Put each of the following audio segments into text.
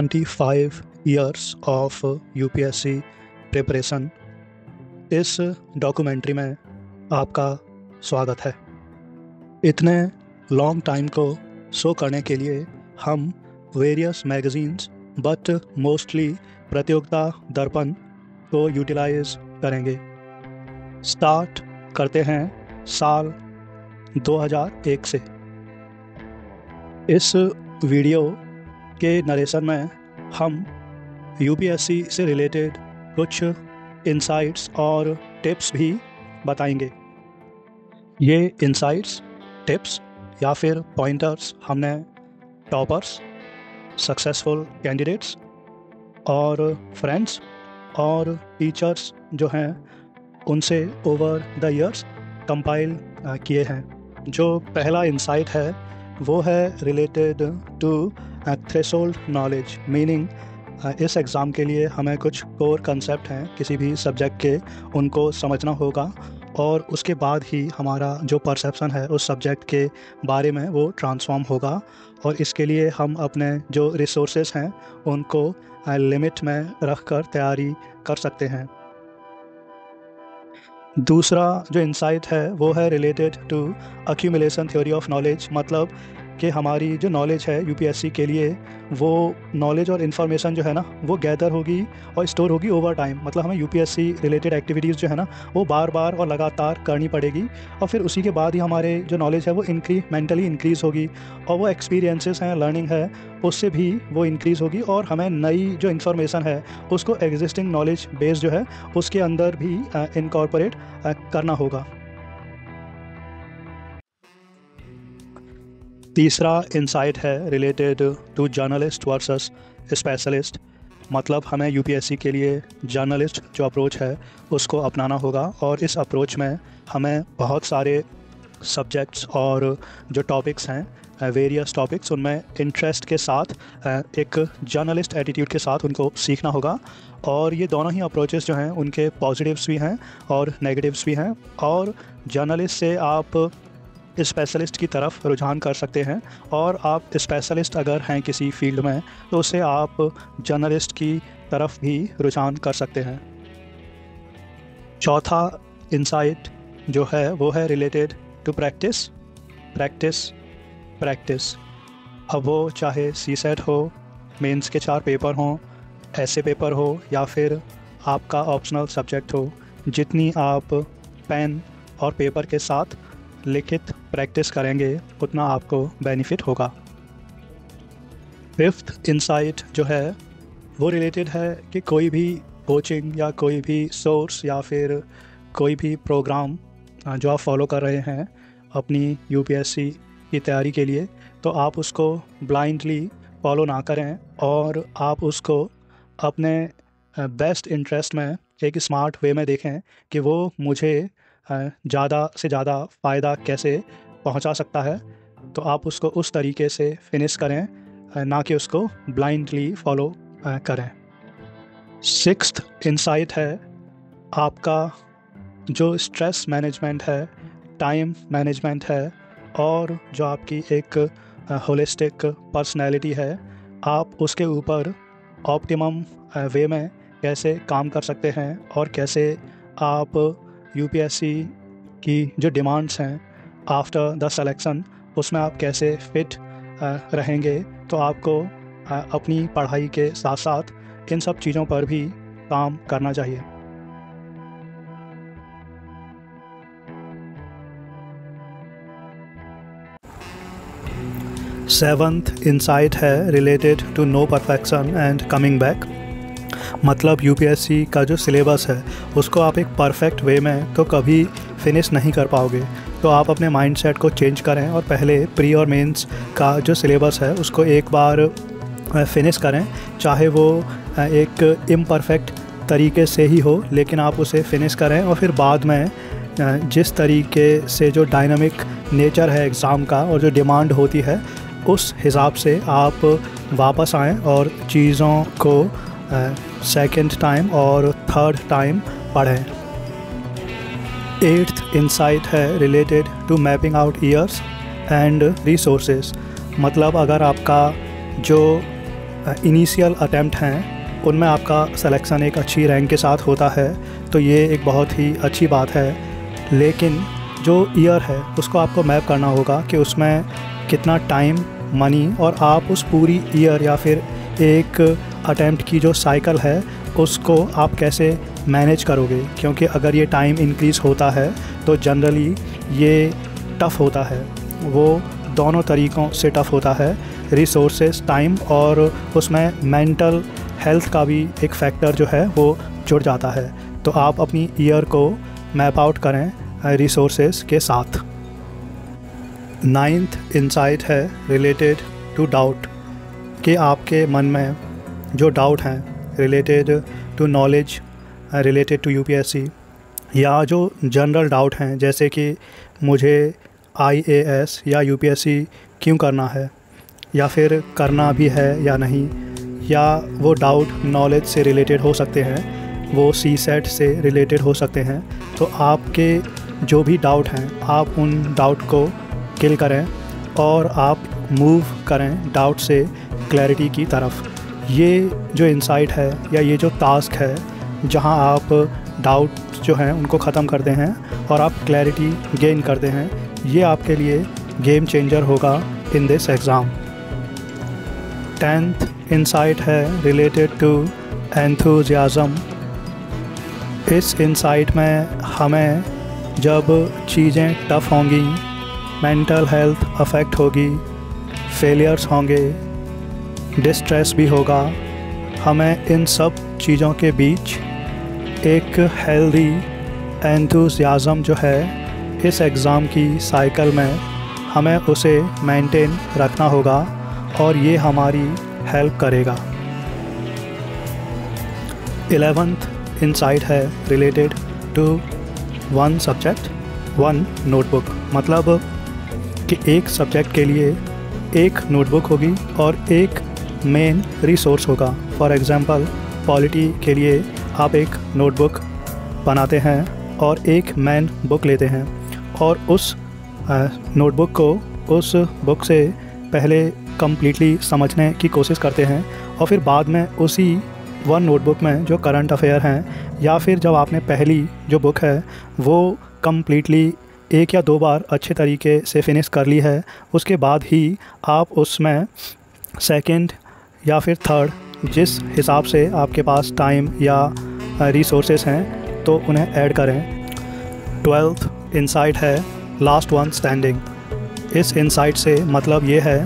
25 years of UPSC preparation. इस documentary में आपका स्वागत है। इतने लॉन्ग टाइम को शो करने के लिए हम वेरियस मैगजीन्स बट मोस्टली प्रतियोगिता दर्पण को यूटिलाइज करेंगे। स्टार्ट करते हैं साल 2001 से। इस वीडियो के नरेशन में हम यूपीएससी से रिलेटेड कुछ इंसाइट्स और टिप्स भी बताएंगे। ये इंसाइट्स, टिप्स या फिर पॉइंटर्स हमने टॉपर्स, सक्सेसफुल कैंडिडेट्स और फ्रेंड्स और टीचर्स जो हैं उनसे ओवर द ईयर्स कंपाइल किए हैं। जो पहला इंसाइट है वो है related to threshold knowledge, meaning इस एग्ज़ाम के लिए हमें कुछ कोर कंसेप्ट हैं किसी भी सब्जेक्ट के, उनको समझना होगा और उसके बाद ही हमारा जो परसेप्शन है उस सब्जेक्ट के बारे में वो ट्रांसफॉर्म होगा। और इसके लिए हम अपने जो रिसोर्सेज हैं उनको लिमिट में रख कर तैयारी कर सकते हैं। दूसरा जो इंसाइट है वो है related to accumulation theory of knowledge, मतलब कि हमारी जो नॉलेज है यूपीएससी के लिए वो नॉलेज और इन्फॉर्मेशन जो है ना वो गैदर होगी और स्टोर होगी ओवर टाइम। मतलब हमें यूपीएससी रिलेटेड एक्टिविटीज़ जो है ना वो बार बार और लगातार करनी पड़ेगी और फिर उसी के बाद ही हमारे जो नॉलेज है वो इंक्रीमेंटली इंक्रीज़ होगी और वो एक्सपीरियंसेस हैं, लर्निंग है, उससे भी वो इंक्रीज़ होगी और हमें नई जो इन्फॉर्मेशन है उसको एग्जिस्टिंग नॉलेज बेस जो है उसके अंदर भी इनकॉर्पोरेट करना होगा। तीसरा इंसाइट है related to journalist versus specialist, मतलब हमें यूपीएससी के लिए जर्नलिस्ट जो अप्रोच है उसको अपनाना होगा और इस अप्रोच में हमें बहुत सारे सब्जेक्ट्स और जो टॉपिक्स हैं वेरियस टॉपिक्स उनमें इंटरेस्ट के साथ एक जर्नलिस्ट एटीट्यूड के साथ उनको सीखना होगा। और ये दोनों ही अप्रोचेस जो हैं उनके पॉजिटिव्स भी हैं और नेगेटिव्स भी हैं और जर्नलिस्ट से आप स्पेशलिस्ट की तरफ रुझान कर सकते हैं और आप स्पेशलिस्ट अगर हैं किसी फील्ड में तो उसे आप जर्नलिस्ट की तरफ भी रुझान कर सकते हैं। चौथा इंसाइट जो है वो है related to practice, practice, practice. अब वो चाहे सीसेट हो, मेंस के 4 पेपर हों, ऐसे पेपर हो या फिर आपका ऑप्शनल सब्जेक्ट हो, जितनी आप पेन और पेपर के साथ लिखित प्रैक्टिस करेंगे उतना आपको बेनिफिट होगा। फिफ्थ इंसाइट जो है वो रिलेटेड है कि कोई भी कोचिंग या कोई भी सोर्स या फिर कोई भी प्रोग्राम जो आप फॉलो कर रहे हैं अपनी यूपीएससी की तैयारी के लिए, तो आप उसको ब्लाइंडली फॉलो ना करें और आप उसको अपने बेस्ट इंटरेस्ट में एक स्मार्ट वे में देखें कि वो मुझे ज़्यादा से ज़्यादा फ़ायदा कैसे पहुंचा सकता है। तो आप उसको उस तरीके से फिनिश करें, ना कि उसको ब्लाइंडली फॉलो करें। सिक्स्थ इंसाइट है आपका जो स्ट्रेस मैनेजमेंट है, टाइम मैनेजमेंट है और जो आपकी एक होलिस्टिक पर्सनैलिटी है, आप उसके ऊपर ऑप्टिमम वे में कैसे काम कर सकते हैं और कैसे आप यूपीएससी की जो डिमांड्स हैं आफ्टर द सिलेक्शन उसमें आप कैसे फिट रहेंगे। तो आपको अपनी पढ़ाई के साथ साथ इन सब चीज़ों पर भी काम करना चाहिए। सेवंथ इंसाइट है related to no perfection and coming back, मतलब यूपीएससी का जो सिलेबस है उसको आप एक परफेक्ट वे में तो कभी फिनिश नहीं कर पाओगे। तो आप अपने माइंडसेट को चेंज करें और पहले प्री और मेंस का जो सिलेबस है उसको एक बार फिनिश करें, चाहे वो एक इम्परफेक्ट तरीके से ही हो, लेकिन आप उसे फिनिश करें और फिर बाद में जिस तरीके से जो डायनामिक नेचर है एग्ज़ाम का और जो डिमांड होती है उस हिसाब से आप वापस आएँ और चीज़ों को सेकंड टाइम और थर्ड टाइम पढ़ें। एट्थ इंसाइट है related to mapping out years and resources, मतलब अगर आपका जो इनिशियल अटेम्प्ट हैं उनमें आपका सिलेक्शन एक अच्छी रैंक के साथ होता है, तो ये एक बहुत ही अच्छी बात है। लेकिन जो ईयर है उसको आपको मैप करना होगा कि उसमें कितना टाइम, मनी और आप उस पूरी ईयर या फिर एक अटेम्प्ट की जो साइकिल है उसको आप कैसे मैनेज करोगे, क्योंकि अगर ये टाइम इंक्रीज़ होता है तो जनरली ये टफ़ होता है, वो दोनों तरीक़ों से टफ़ होता है, रिसोर्सेज, टाइम, और उसमें मेंटल हेल्थ का भी एक फैक्टर जो है वो जुड़ जाता है। तो आप अपनी ईयर को मैप आउट करें रिसोर्सेज के साथ। 9th इंसाइट है रिलेटेड टू डाउट, कि आपके मन में जो डाउट हैं related to knowledge, related to UPSC, या जो जनरल डाउट हैं जैसे कि मुझे आईएएस या यूपीएससी क्यों करना है, या फिर करना भी है या नहीं, या वो डाउट नॉलेज से रिलेटेड हो सकते हैं, वो सीसेट से रिलेटेड हो सकते हैं। तो आपके जो भी डाउट हैं आप उन डाउट को किल करें और आप मूव करें डाउट से क्लैरिटी की तरफ। ये जो इंसाइट है या ये जो टास्क है जहां आप डाउट जो हैं उनको ख़त्म करते हैं और आप क्लैरिटी गेन करते हैं, ये आपके लिए गेम चेंजर होगा in this exam. 10th insight है रिलेटेड टू एंथुजियाज़म। इस इंसाइट में हमें जब चीज़ें टफ़ होंगी, मेंटल हेल्थ अफेक्ट होगी, फेलियर्स होंगे, डिस्ट्रेस भी होगा, हमें इन सब चीज़ों के बीच एक हेल्दी एंथुसियाज़म जो है इस एग्ज़ाम की साइकिल में हमें उसे मेंटेन रखना होगा और ये हमारी हेल्प करेगा। 11th इंसाइट है रिलेटेड टू 1 सब्जेक्ट 1 नोटबुक, मतलब कि एक सब्जेक्ट के लिए एक नोटबुक होगी और एक मेन रिसोर्स होगा। फॉर एग्ज़ाम्पल पॉलिटी के लिए आप एक नोटबुक बनाते हैं और एक मेन बुक लेते हैं और उस नोटबुक को उस बुक से पहले कम्प्लीटली समझने की कोशिश करते हैं और फिर बाद में उसी 1 नोटबुक में जो करंट अफेयर हैं या फिर जब आपने पहली जो बुक है वो कम्प्लीटली 1 या 2 बार अच्छे तरीके से फिनिश कर ली है, उसके बाद ही आप उसमें सेकंड या फिर थर्ड, जिस हिसाब से आपके पास टाइम या रिसोर्सेस हैं तो उन्हें ऐड करें। 12th इंसाइट है लास्ट वन स्टैंडिंग। इस इंसाइट से मतलब ये है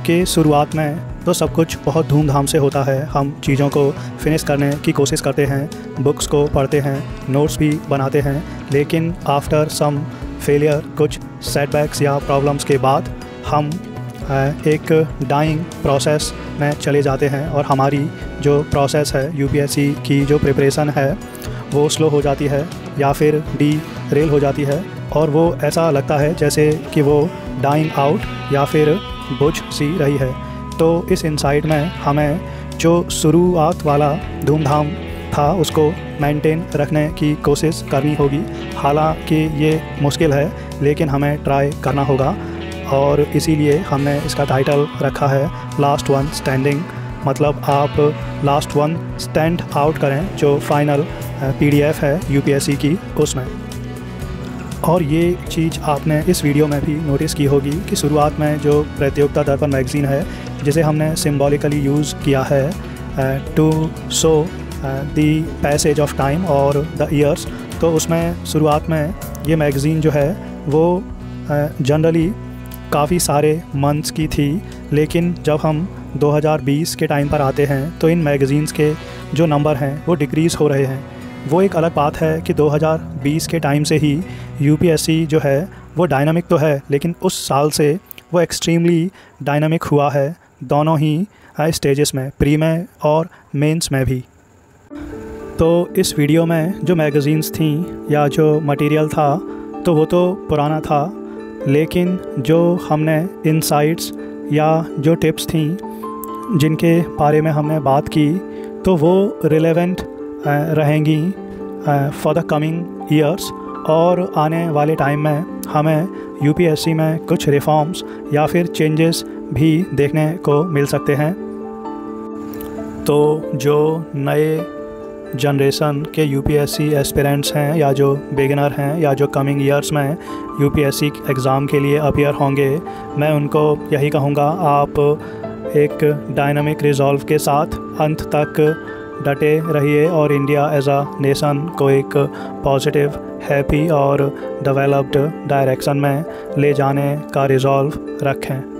कि शुरुआत में तो सब कुछ बहुत धूमधाम से होता है, हम चीज़ों को फिनिश करने की कोशिश करते हैं, बुक्स को पढ़ते हैं, नोट्स भी बनाते हैं, लेकिन आफ्टर सम फेलियर, कुछ सेटबैक्स या प्रॉब्लम्स के बाद हम एक डाइंग प्रोसेस में चले जाते हैं और हमारी जो प्रोसेस है यूपीएससी की जो प्रिपरेशन है वो स्लो हो जाती है या फिर रेल हो जाती है और वो ऐसा लगता है जैसे कि वो डाइंग आउट या फिर बुझ सी रही है। तो इस इंसाइट में हमें जो शुरुआत वाला धूमधाम था उसको मेंटेन रखने की कोशिश करनी होगी। हालांकि ये मुश्किल है लेकिन हमें ट्राई करना होगा और इसीलिए हमने इसका टाइटल रखा है लास्ट वन स्टैंडिंग, मतलब आप लास्ट वन स्टैंड आउट करें जो फाइनल पीडीएफ है यूपीएससी की उसमें। और ये चीज़ आपने इस वीडियो में भी नोटिस की होगी कि शुरुआत में जो प्रतियोगिता दर्पण मैगज़ीन है जिसे हमने सिंबॉलिकली यूज़ किया है to show the passage of time और द ईयर्स, तो उसमें शुरुआत में ये मैगज़ीन जो है वो जनरली काफ़ी सारे मंथ्स की थी, लेकिन जब हम 2020 के टाइम पर आते हैं तो इन मैगज़ीन्स के जो नंबर हैं वो डिक्रीज़ हो रहे हैं। वो एक अलग बात है कि 2020 के टाइम से ही यूपीएससी जो है वो डायनामिक तो है, लेकिन उस साल से वो एक्सट्रीमली डायनामिक हुआ है दोनों ही स्टेजेस में, प्री में और मेंस में भी। तो इस वीडियो में जो मैगज़ीन्स थी या जो मटेरियल था तो वो तो पुराना था, लेकिन जो हमने इनसाइट्स या जो टिप्स थी जिनके बारे में हमने बात की तो वो रिलेवेंट रहेंगी फॉर द कमिंग ईयर्स, और आने वाले टाइम में हमें यूपीएससी में कुछ रिफॉर्म्स या फिर चेंजेस भी देखने को मिल सकते हैं। तो जो नए जनरेशन के यूपीएससी एस्पिरेंट्स हैं या जो बिगिनर हैं या जो कमिंग ईयर्स में यूपीएससी एग्ज़ाम के लिए अपीयर होंगे, मैं उनको यही कहूँगा, आप एक डायनामिक रिजॉल्व के साथ अंत तक डटे रहिए और इंडिया एज अ नेशन को एक पॉजिटिव, हैप्पी और डेवलप्ड डायरेक्शन में ले जाने का रिजॉल्व रखें।